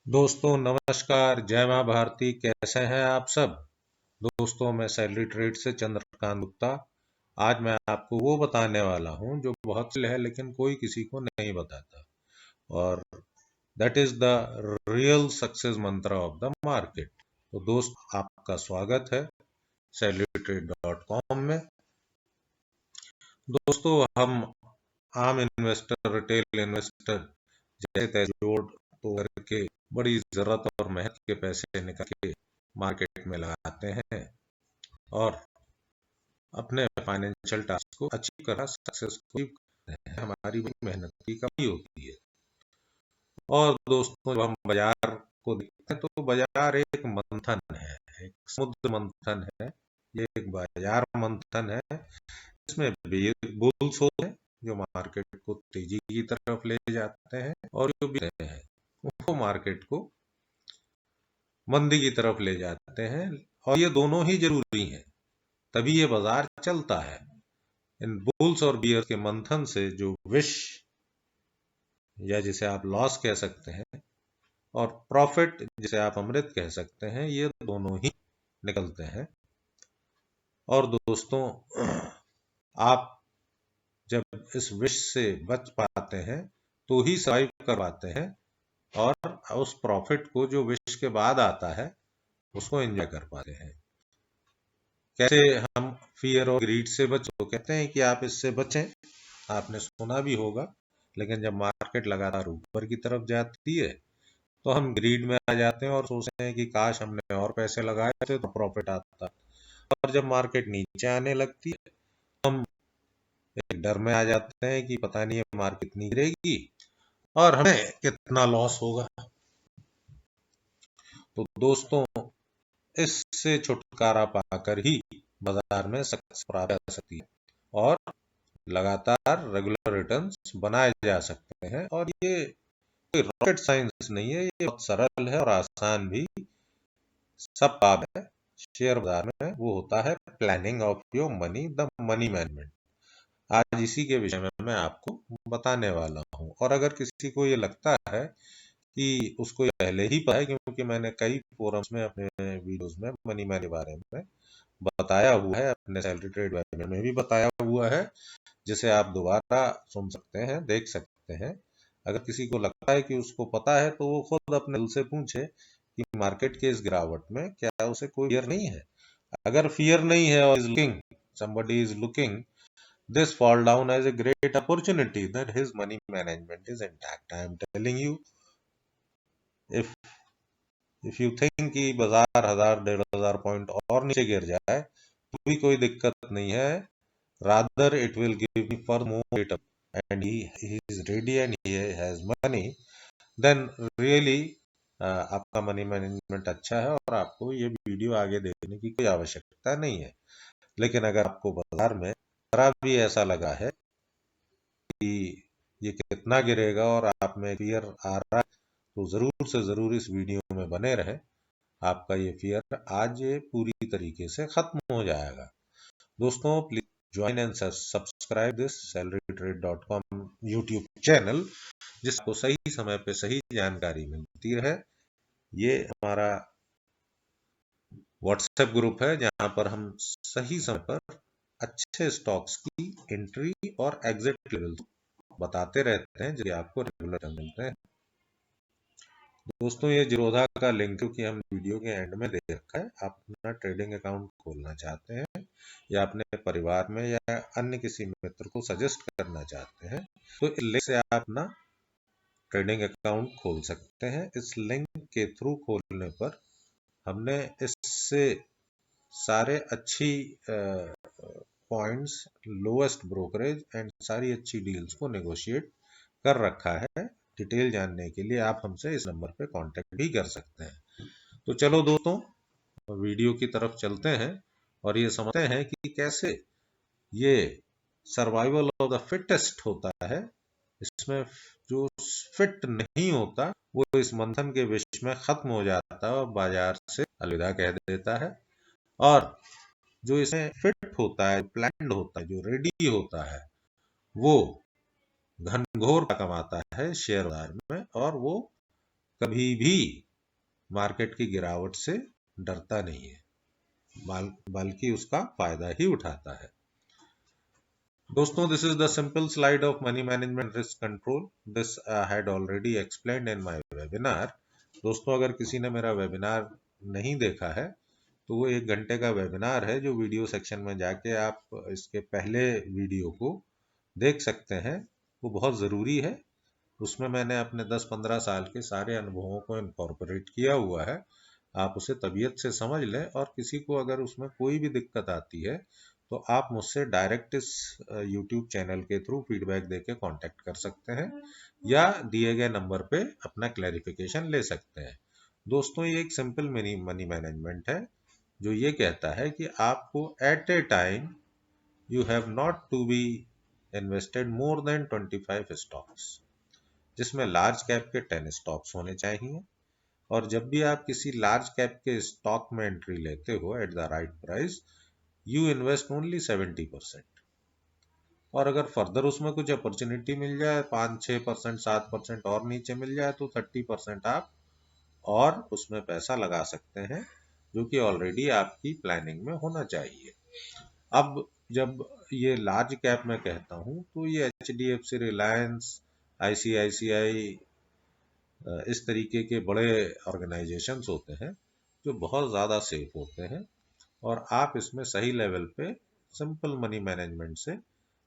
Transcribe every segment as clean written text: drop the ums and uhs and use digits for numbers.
दोस्तों नमस्कार, जय माँ भारती। कैसे हैं आप सब दोस्तों? मैं सैलरी ट्रेड से चंद्रकांत गुप्ता। आज मैं आपको वो बताने वाला हूँ जो बहुत से है लेकिन कोई किसी को नहीं बताता, और that is the real success मंत्र ऑफ द मार्केट। तो दोस्त, आपका स्वागत है sallytrade.com में। दोस्तों, हम आम इन्वेस्टर, रिटेल इन्वेस्टर जैसे तैसे जोड़ तो करके बड़ी जरूरत और मेहनत के पैसे निकाल के मार्केट में लगाते हैं और अपने फाइनेंशियल टास्क को अचीव करना, सक्सेसफुल करते हैं। हमारी बड़ी मेहनत की कमाई होती है। और दोस्तों, जब हम बाजार को देखते हैं तो बाजार एक मंथन है, एक समुद्र मंथन है, ये एक बाजार मंथन है। इसमें बुल्स होते हैं जो मार्केट को तेजी की तरफ ले जाते हैं, और जो भी रहे हैं वो मार्केट को मंदी की तरफ ले जाते हैं। और ये दोनों ही जरूरी हैं, तभी ये बाजार चलता है। इन बुल्स और बियर के मंथन से जो विश, या जिसे आप लॉस कह सकते हैं, और प्रॉफिट जिसे आप अमृत कह सकते हैं, ये दोनों ही निकलते हैं। और दोस्तों, आप जब इस विश से बच पाते हैं तो ही सर्वाइव कर पाते हैं, और उस प्रॉफिट को जो विश के बाद आता है उसको एंजॉय कर पाते हैं। कैसे हम फियर और ग्रीड से बचें? तो कहते हैं कि आप इससे बचें। आपने सुना भी होगा, लेकिन जब मार्केट लगातार ऊपर की तरफ जाती है तो हम ग्रीड में आ जाते हैं और सोचते हैं कि काश हमने और पैसे लगाए थे तो प्रॉफिट आता। और जब मार्केट नीचे आने लगती है हम एक डर में आ जाते हैं कि पता नहीं है मार्केट कितनी गिरेगी और हमें कितना लॉस होगा। तो दोस्तों, इससे छुटकारा पाकर ही बाजार में सक्सेस प्राप्त कर सकती है और लगातार रेगुलर रिटर्न्स बनाए जा सकते हैं। और ये कोई रॉकेट साइंस नहीं है, ये बहुत सरल है और आसान भी। सब काम है शेयर बाजार में, वो होता है planning of your money, the money management. आज इसी के विषय में मैं आपको बताने वाला हूँ। और अगर किसी को ये लगता है कि उसको ये पहले ही पता है, क्योंकि मैंने कई फोरम्स में अपने वीडियोस में मनी मैनेजमेंट के बारे में बताया हुआ है, अपने सैलरी ट्रेड वेबिनार में भी बताया हुआ है, जिसे आप दोबारा सुन सकते हैं, देख सकते हैं। अगर किसी को लगता है कि उसको पता है तो वो खुद अपने दिल से पूछे कि मार्केट के इस गिरावट में क्या उसे कोई फियर नहीं है। अगर फियर नहीं है और somebody is looking this fall down as a great opportunity, that his money management is intact. I am telling you, if you think कि बाजार 1000-1500 पॉइंट और नीचे गिर जाए तो भी कोई दिक्कत नहीं है, rather it will give me for more return and he is ready and he has money, then really आपका मनी मैनेजमेंट अच्छा है और आपको ये वीडियो आगे देखने की कोई आवश्यकता नहीं है। लेकिन अगर आपको बाजार में जरा भी ऐसा लगा है कि ये कितना गिरेगा और आप में फियर आ रहा है, तो जरूर से जरूर इस वीडियो में बने रहे। आपका ये फियर आज ये पूरी तरीके से खत्म हो जाएगा। दोस्तों, please join and subscribe this salarytrade.com YouTube channel, जिसको सही समय पे सही जानकारी मिलती रहे। ये हमारा व्हाट्सएप ग्रुप है जहां पर हम सही समय पर अच्छे स्टॉक्स की एंट्री और एग्जिट लेवल बताते रहते हैं, जो आपको रेगुलर मिलते हैं। दोस्तों, ये जीरोधा का लिंक क्योंकि हम वीडियो के एंड में दे रखा है। आप अपना ट्रेडिंग अकाउंट खोलना चाहते हैं या अपने परिवार में या अन्य किसी मित्र को सजेस्ट करना चाहते हैं तो इस लिंक से आप अपना ट्रेडिंग अकाउंट खोल सकते हैं। इस लिंक के थ्रू खोलने पर हमने इससे सारे अच्छी पॉइंट्स, लोएस्ट ब्रोकरेज एंड सारी अच्छी डील्स को नेगोशिएट कर रखा है। डिटेल जानने के लिए आप हमसे इस नंबर पे कांटेक्ट भी कर सकते हैं। तो चलो दोस्तों, वीडियो की तरफ चलते हैं और ये समझते हैं कि कैसे ये सर्वाइवल ऑफ द फिटेस्ट होता है। इसमें जो फिट नहीं होता वो इस मंथन के विष में खत्म हो जाता है और बाजार से अलविदा कह देता है, और जो इसमें फिट होता है, प्लान्ड होता है, जो रेडी होता है, वो घनघोर कमाता है शेयर बाजार में, और वो कभी भी मार्केट की गिरावट से डरता नहीं है, बल्कि उसका फायदा ही उठाता है। दोस्तों, this is the simple slide of money management risk control. This I had already explained in my webinar. दोस्तों, अगर किसी ने मेरा वेबिनार नहीं देखा है तो वो 1 घंटे का वेबिनार है, जो वीडियो सेक्शन में जाके आप इसके पहले वीडियो को देख सकते हैं। वो बहुत ज़रूरी है। उसमें मैंने अपने 10-15 साल के सारे अनुभवों को इनकॉर्पोरेट किया हुआ है। आप उसे तबीयत से समझ लें, और किसी को अगर उसमें कोई भी दिक्कत आती है तो आप मुझसे डायरेक्ट इस YouTube चैनल के थ्रू फीडबैक देके कांटेक्ट कर सकते हैं, या दिए गए नंबर पे अपना क्लैरिफिकेशन ले सकते हैं। दोस्तों, ये एक सिंपल मनी मैनेजमेंट है जो ये कहता है कि आपको at a time you have not to be invested more than 25 stocks, जिसमें लार्ज कैप के 10 स्टॉक्स होने चाहिए। और जब भी आप किसी लार्ज कैप के स्टॉक में एंट्री लेते हो at the right price, you invest only 70%। और अगर फर्दर उसमें कुछ अपॉर्चुनिटी मिल जाए, 5-6%, 7% और नीचे मिल जाए, तो 30% आप और उसमें पैसा लगा सकते हैं, जो कि ऑलरेडी आपकी प्लानिंग में होना चाहिए। अब जब ये लार्ज कैप में कहता हूँ तो ये HDFC, रिलायंस, ICICI, इस तरीके के बड़े ऑर्गेनाइजेशंस होते हैं जो बहुत ज़्यादा सेफ होते हैं, और आप इसमें सही लेवल पे सिंपल मनी मैनेजमेंट से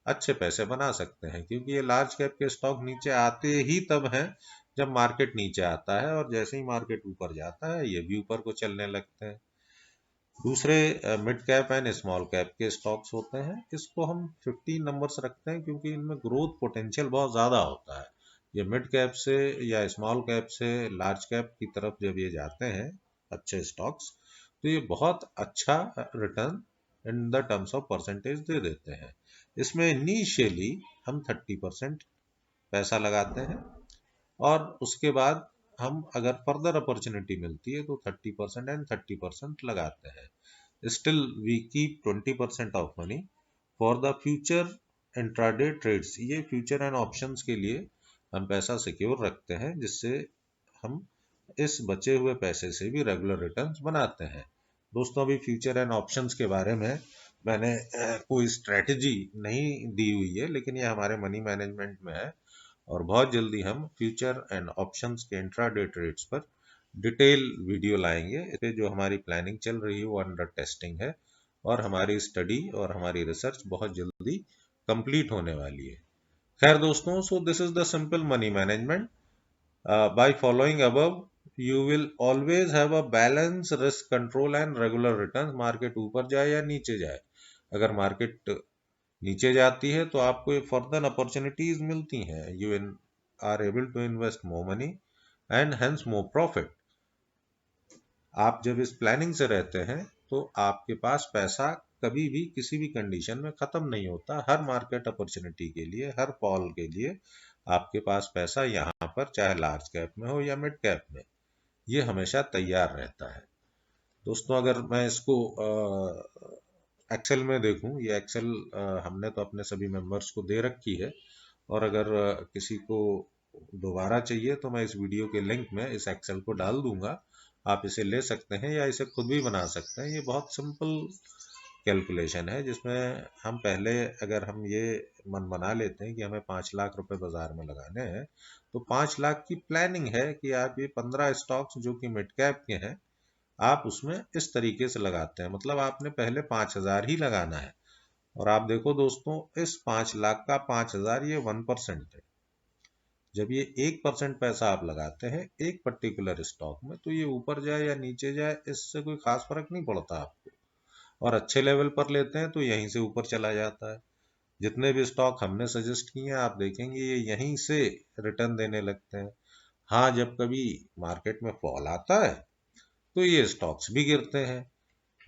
अच्छे पैसे बना सकते हैं। क्योंकि ये लार्ज कैप के स्टॉक नीचे आते ही तब हैं जब मार्केट नीचे आता है, और जैसे ही मार्केट ऊपर जाता है ये भी ऊपर को चलने लगते हैं। दूसरे mid cap and small cap के स्टॉक्स होते हैं, इसको हम 15 नंबर्स रखते हैं क्योंकि इनमें ग्रोथ पोटेंशियल बहुत ज़्यादा होता है। ये मिड कैप से या स्मॉल कैप से लार्ज कैप की तरफ जब ये जाते हैं अच्छे स्टॉक्स, तो ये बहुत अच्छा return in the terms of percentage दे देते हैं। इसमें इनिशियली हम 30% पैसा लगाते हैं, और उसके बाद हम अगर फर्दर अपॉर्चुनिटी मिलती है तो 30% एंड 30% लगाते हैं। Still we keep 20% of money for the future intraday trades. ये फ्यूचर एंड ऑप्शंस के लिए हम पैसा सिक्योर रखते हैं, जिससे हम इस बचे हुए पैसे से भी रेगुलर रिटर्न्स बनाते हैं। दोस्तों, अभी फ्यूचर एंड ऑप्शंस के बारे में मैंने कोई स्ट्रेटजी नहीं दी हुई है, लेकिन ये हमारे मनी मैनेजमेंट में है, और बहुत जल्दी हम फ्यूचर एंड ऑप्शंस के इंट्राडे ट्रेड्स पर डिटेल वीडियो लाएंगे। इसे जो हमारी प्लानिंग चल रही है वो अंडर टेस्टिंग है, और हमारी स्टडी और हमारी रिसर्च बहुत जल्दी कंप्लीट होने वाली है। खैर दोस्तों, सो this is the simple money management. By following above you will always have a balance, risk control and regular returns, market ऊपर जाए या नीचे जाए। अगर मार्केट नीचे जाती है तो आपको ये फर्दर अपॉर्चुनिटीज मिलती हैं, you are able to invest more money and hence more profit. आप जब इस प्लानिंग से रहते हैं तो आपके पास पैसा कभी भी किसी भी कंडीशन में खत्म नहीं होता। हर मार्केट अपॉर्चुनिटी के लिए, हर फॉल के लिए आपके पास पैसा यहाँ पर, चाहे लार्ज कैप में हो या मिड कैप में, ये हमेशा तैयार रहता है। दोस्तों, अगर मैं इसको एक्सेल में देखूं, ये एक्सेल हमने तो अपने सभी मेंबर्स को दे रखी है, और अगर किसी को दोबारा चाहिए तो मैं इस वीडियो के लिंक में इस एक्सेल को डाल दूंगा। आप इसे ले सकते हैं या इसे खुद भी बना सकते हैं। ये बहुत सिंपल कैलकुलेशन है, जिसमें हम पहले अगर हम ये मन बना लेते हैं कि हमें 5 लाख रुपए बाजार में लगाने हैं, तो 5 लाख की प्लानिंग है कि आप ये 15 स्टॉक्स जो कि मिड कैप के हैं, आप उसमें इस तरीके से लगाते हैं। मतलब आपने पहले 5,000 ही लगाना है। और आप देखो दोस्तों, इस 5 लाख का 5,000 ये 1% है। जब ये 1% पैसा आप लगाते हैं एक पर्टिकुलर स्टॉक में, तो ये ऊपर जाए या नीचे जाए इससे कोई खास फर्क नहीं पड़ता आपको। और अच्छे लेवल पर लेते हैं तो यहीं से ऊपर चला जाता है। जितने भी स्टॉक हमने सजेस्ट किए हैं, आप देखेंगे ये यहीं से रिटर्न देने लगते हैं। हाँ, जब कभी मार्केट में फॉल आता है तो ये स्टॉक्स भी गिरते हैं।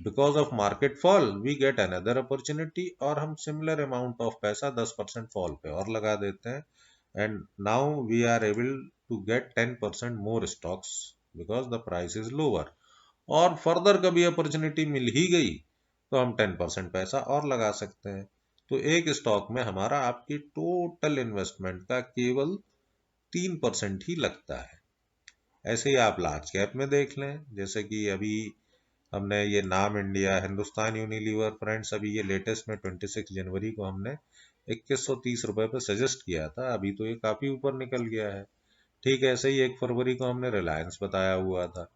Because of market fall we get another opportunity, और हम सिमिलर अमाउंट ऑफ पैसा 10% फॉल पे और लगा देते हैं, and now we are able to get 10% more stocks because the price is lower. और फर्दर कभी अपॉर्चुनिटी मिल ही गई तो हम 10% पैसा और लगा सकते हैं। तो एक स्टॉक में हमारा आपकी टोटल इन्वेस्टमेंट का केवल 3% ही लगता है। ऐसे ही आप लार्ज कैप में देख लें, जैसे कि अभी हमने ये नाम इंडिया, हिंदुस्तान यूनिलीवर, फ्रेंड्स अभी ये लेटेस्ट में 26 जनवरी को हमने 2130 रुपए पे सजेस्ट किया था, अभी तो ये काफी ऊपर निकल गया है। ठीक है, ऐसे ही 1 फरवरी को हमने रिलायंस बताया हुआ था,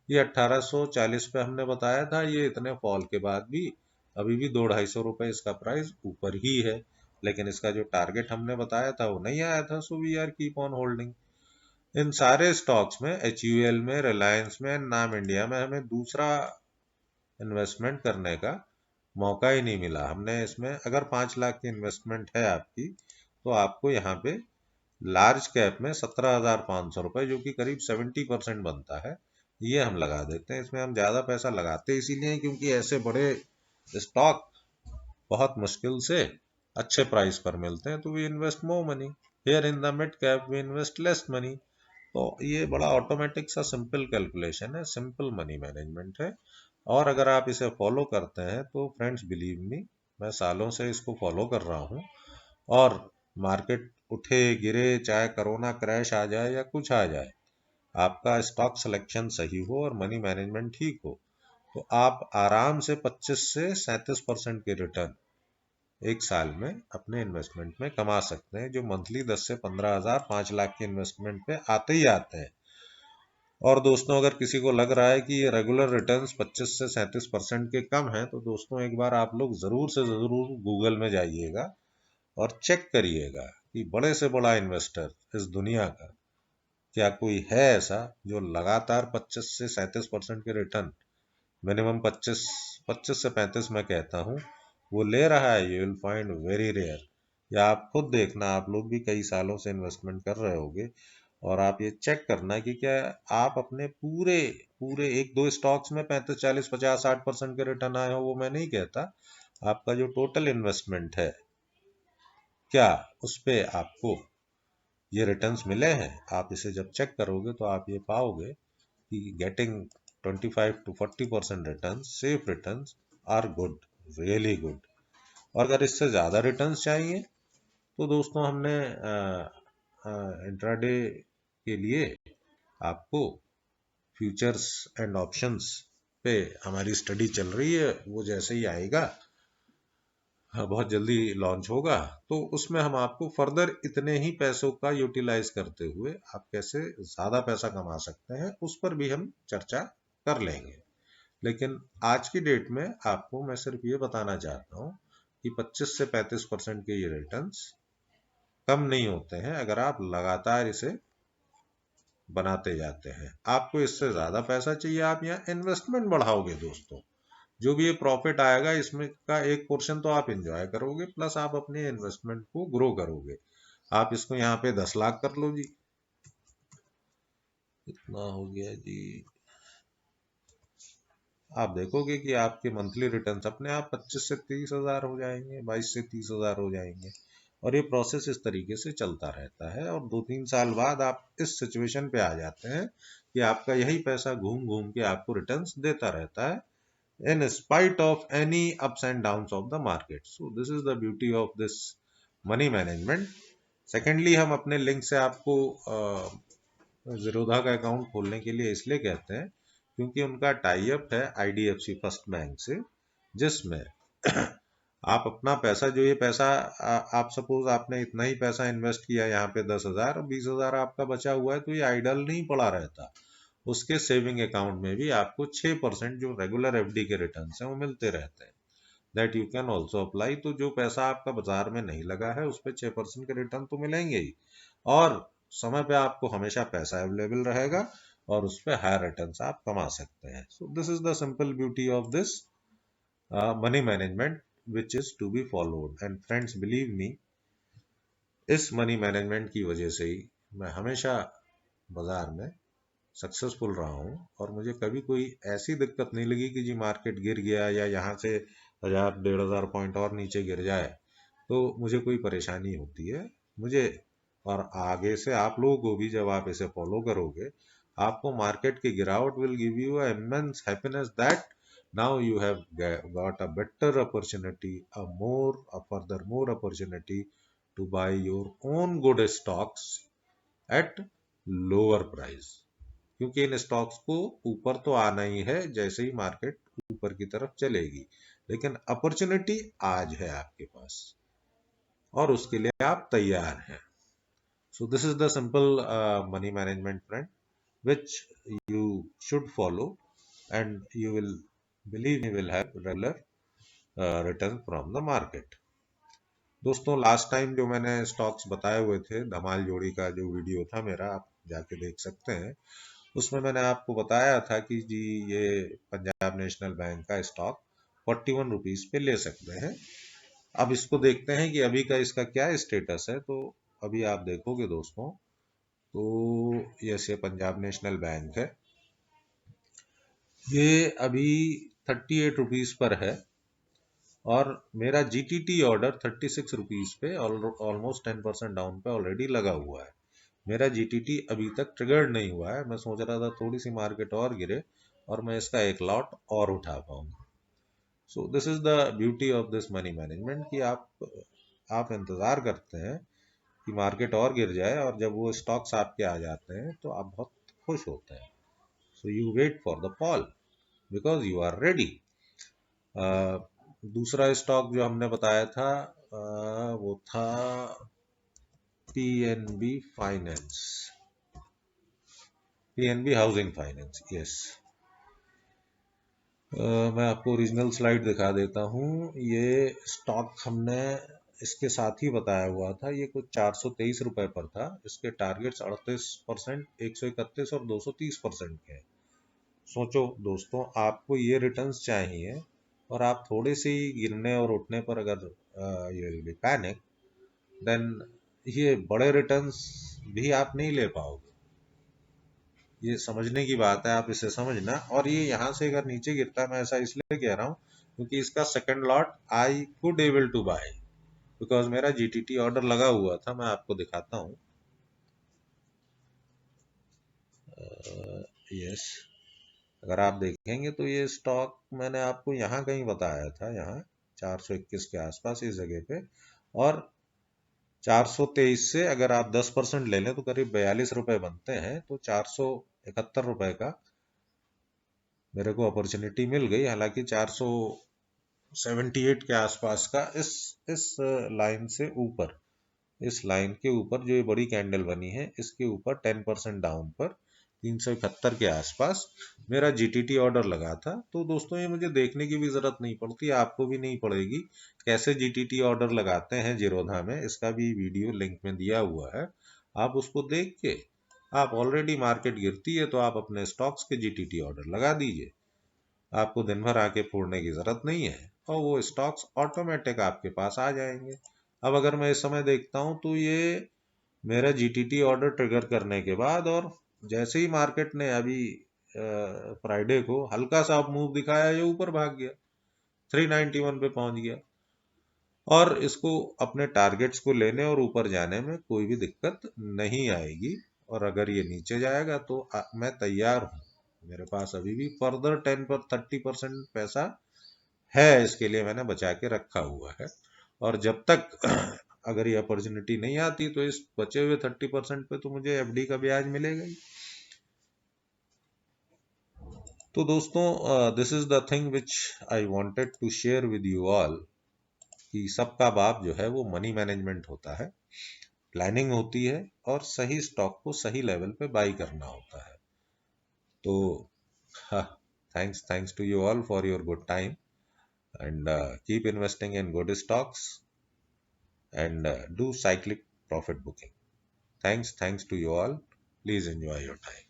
ये 1840 पे हमने बताया था, ये इतने फॉल के बाद भी अभी भी 200-250 रुपए इसका प्राइस ऊपर ही है, लेकिन इसका जो टारगेट हमने बताया था वो नहीं आया था, so we are keep on holding. इन सारे स्टॉक्स में, HUL में, रिलायंस में, नाम इंडिया में हमें दूसरा इन्वेस्टमेंट करने का मौका ही नहीं मिला। हमने इसमें अगर 5 लाख की इन्वेस्टमेंट है आपकी, तो आपको यहाँ पे लार्ज कैप में 17,500 रुपए, जो कि करीब 70% बनता है, ये हम लगा देते हैं। इसमें हम ज़्यादा पैसा लगाते इसीलिए हैं क्योंकि ऐसे बड़े स्टॉक बहुत मुश्किल से अच्छे प्राइस पर मिलते हैं, तो we invest more money. Here in the mid cap we invest less money. तो ये बड़ा ऑटोमेटिक सा सिंपल कैलकुलेशन है, सिंपल मनी मैनेजमेंट है, और अगर आप इसे फॉलो करते हैं तो फ्रेंड्स बिलीव मी, मैं सालों से इसको फॉलो कर रहा हूँ, और मार्केट उठे गिरे, चाहे कोरोना क्रैश आ जाए या कुछ आ जाए, आपका स्टॉक सिलेक्शन सही हो और मनी मैनेजमेंट ठीक हो, तो आप आराम से 25 से 37% के रिटर्न एक साल में अपने इन्वेस्टमेंट में कमा सकते हैं, जो मंथली 10 से 15 हज़ार, 5 लाख की इन्वेस्टमेंट पे आते ही आते हैं। और दोस्तों, अगर किसी को लग रहा है कि ये रेगुलर रिटर्न्स 25 से 37% के कम हैं, तो दोस्तों एक बार आप लोग ज़रूर से ज़रूर गूगल में जाइएगा और चेक करिएगा कि बड़े से बड़ा इन्वेस्टर इस दुनिया का क्या कोई है ऐसा जो लगातार 25 से 37% के रिटर्न, मिनिमम 25 से 35 मैं कहता हूँ, वो ले रहा है। You will find very rare. या आप खुद देखना, आप लोग भी कई सालों से इन्वेस्टमेंट कर रहे होगे, और आप ये चेक करना कि क्या आप अपने पूरे पूरे एक दो स्टॉक्स में 35, 40, 50, 60% के रिटर्न आए हो, वो मैं नहीं कहता। आपका जो टोटल इन्वेस्टमेंट है, क्या उस पे आपको ये रिटर्न्स मिले हैं? आप इसे जब चेक करोगे तो आप ये पाओगे कि getting 25 to 40% returns, safe returns are good, really good. और अगर इससे ज़्यादा रिटर्न्स चाहिए, तो दोस्तों हमने इंट्राडे के लिए आपको फ्यूचर्स एंड ऑप्शंस पे हमारी स्टडी चल रही है, वो जैसे ही आएगा, बहुत जल्दी लॉन्च होगा, तो उसमें हम आपको फर्दर इतने ही पैसों का यूटिलाइज करते हुए आप कैसे ज़्यादा पैसा कमा सकते हैं, उस पर भी हम चर्चा कर लेंगे। लेकिन आज की डेट में आपको मैं सिर्फ ये बताना चाहता हूँ कि 25 से 35% के ये रिटर्न्स कम नहीं होते हैं अगर आप लगातार इसे बनाते जाते हैं। आपको इससे ज़्यादा पैसा चाहिए, आप यहाँ इन्वेस्टमेंट बढ़ाओगे दोस्तों, जो भी ये प्रॉफिट आएगा इसमें का एक पोर्शन तो आप इंजॉय करोगे, प्लस आप अपने इन्वेस्टमेंट को ग्रो करोगे। आप इसको यहाँ पे 10 लाख कर लो जी, कितना हो गया जी, आप देखोगे कि आपके मंथली रिटर्न्स अपने आप 25 से 30 हज़ार हो जाएंगे, 22 से 30 हज़ार हो जाएंगे। और ये प्रोसेस इस तरीके से चलता रहता है, और 2-3 साल बाद आप इस सिचुएशन पे आ जाते हैं कि आपका यही पैसा घूम घूम के आपको रिटर्न्स देता रहता है, in spite of any ups and downs of the market. So this is the beauty of this money management. Secondly, हम अपने लिंक से आपको ज़ीरोधा का अकाउंट खोलने के लिए इसलिए कहते हैं क्योंकि उनका टाई अप है IDFC फर्स्ट बैंक से, जिसमें आप अपना पैसा, जो ये पैसा आप सपोज आपने इतना ही पैसा इन्वेस्ट किया यहाँ पे 10 हज़ार, 20 हज़ार आपका बचा हुआ है, तो ये आइडल नहीं पड़ा रहता। उसके सेविंग अकाउंट में भी आपको 6% जो रेगुलर FD के रिटर्न हैं वो मिलते रहते हैं, that you can also apply. तो जो पैसा आपका बाजार में नहीं लगा है उस पर 6% के रिटर्न तो मिलेंगे ही, और समय पे आपको हमेशा पैसा अवेलेबल रहेगा, और उस पर हायर रिटर्न आप कमा सकते हैं। So this is the simple beauty of this money management which is to be followed. And friends believe me, इस मनी मैनेजमेंट की वजह से ही मैं हमेशा बाजार में सक्सेसफुल रहा हूँ, और मुझे कभी कोई ऐसी दिक्कत नहीं लगी कि जी मार्केट गिर गया या यहाँ से 1000-1500 पॉइंट और नीचे गिर जाए तो मुझे कोई परेशानी होती है। मुझे और आगे से आप लोगों को भी, जब आप इसे फॉलो करोगे, आपको मार्केट की गिरावट will give you a immense happiness that now you have got a better opportunity, a further more opportunity to buy your own good stocks at lower price. क्योंकि इन स्टॉक्स को ऊपर तो आना ही है जैसे ही मार्केट ऊपर की तरफ चलेगी, लेकिन अपॉर्चुनिटी आज है आपके पास और उसके लिए आप तैयार हैं। So this is the simple money management, friend, which you should follow, and you will, believe me, will have regular return from the market. दोस्तों, लास्ट टाइम जो मैंने स्टॉक्स बताए हुए थे, धमाल जोड़ी का जो वीडियो था मेरा, आप जाके देख सकते हैं। उसमें मैंने आपको बताया था कि जी ये पंजाब नेशनल बैंक का स्टॉक 41 रुपीज पे ले सकते हैं। अब इसको देखते हैं कि अभी का इसका क्या स्टेटस है। तो अभी आप देखोगे दोस्तों, तो ये पंजाब नेशनल बैंक है, ये अभी 38 रुपीज पर है और मेरा जीटीटी ऑर्डर 36 रुपीज पे ऑलमोस्ट 10% डाउन पे ऑलरेडी लगा हुआ है। मेरा जीटीटी अभी तक ट्रिगर्ड नहीं हुआ है। मैं सोच रहा था थोड़ी सी मार्केट और गिरे और मैं इसका एक लॉट और उठा पाऊंगा। सो this is the beauty of this money management कि आप इंतजार करते हैं कि मार्केट और गिर जाए और जब वो स्टॉक्स आपके आ जाते हैं तो आप बहुत खुश होते हैं। So you wait for the fall because you are ready. दूसरा स्टॉक जो हमने बताया था वो था PNB finance, PNB housing finance. Yes, मैं आपको ओरिजिनल स्लाइड दिखा देता हूँ। ये स्टॉक हमने इसके साथ ही बताया हुआ था। ये कुछ 423 रुपए पर था। इसके टारगेट्स 38%, 131 और 230% के हैं। सोचो दोस्तों, आपको ये रिटर्न्स चाहिए और आप थोड़े से ही गिरने और उठने पर अगर you will be panic, then ये बड़े रिटर्न्स भी आप नहीं ले पाओगे। ये समझने की बात है, आप इसे समझना। और ये यहाँ से अगर नीचे गिरता है, मैं ऐसा इसलिए कह रहा हूँ क्योंकि इसका second lot I could able to buy because मेरा जीटीटी ऑर्डर लगा हुआ था। मैं आपको दिखाता हूँ। यस, अगर आप देखेंगे तो ये स्टॉक मैंने आपको यहाँ कहीं बताया था, यहाँ 421 के आसपास इस जगह पे, और 423 से अगर आप 10% ले लें तो करीब 42 रुपए बनते हैं। तो 471 रुपए का मेरे को अपॉर्चुनिटी मिल गई। हालांकि 478 के आसपास का इस लाइन से ऊपर, इस लाइन के ऊपर जो ये बड़ी कैंडल बनी है, इसके ऊपर 10% डाउन पर 371 के आसपास मेरा जीटीटी ऑर्डर लगा था। तो दोस्तों, ये मुझे देखने की भी जरूरत नहीं पड़ती, आपको भी नहीं पड़ेगी कैसे जीटीटी ऑर्डर लगाते हैं जीरोधा में। इसका भी वीडियो लिंक में दिया हुआ है, आप उसको देख के आप ऑलरेडी मार्केट गिरती है तो आप अपने स्टॉक्स के जीटीटी ऑर्डर लगा दीजिए। आपको दिन भर आके फोड़ने की जरूरत नहीं है और वो स्टॉक्स ऑटोमेटिक आपके पास आ जाएंगे। अब अगर मैं इस समय देखता हूं तो ये मेरा जीटीटी ऑर्डर ट्रिगर करने के बाद और जैसे ही मार्केट ने अभी फ्राइडे को हल्का सा मूव दिखाया, ये ऊपर भाग गया, 391 पे पहुंच गया। और इसको अपने टारगेट्स को लेने और ऊपर जाने में कोई भी दिक्कत नहीं आएगी। और अगर ये नीचे जाएगा तो मैं तैयार हूँ। मेरे पास अभी भी फर्दर 30% पैसा है, इसके लिए मैंने बचा के रखा हुआ है। और जब तक अगर ये अपॉर्चुनिटी नहीं आती तो इस बचे हुए 30% पे तो मुझे एफडी का ब्याज मिलेगा ही। तो दोस्तों, this is the thing which I wanted to share with you all कि सबका बाप जो है वो मनी मैनेजमेंट होता है, प्लानिंग होती है और सही स्टॉक को सही लेवल पे बाई करना होता है। तो thanks to you all for your good time and keep investing in good stocks and do cyclic profit booking. Thanks to you all. Please enjoy your time.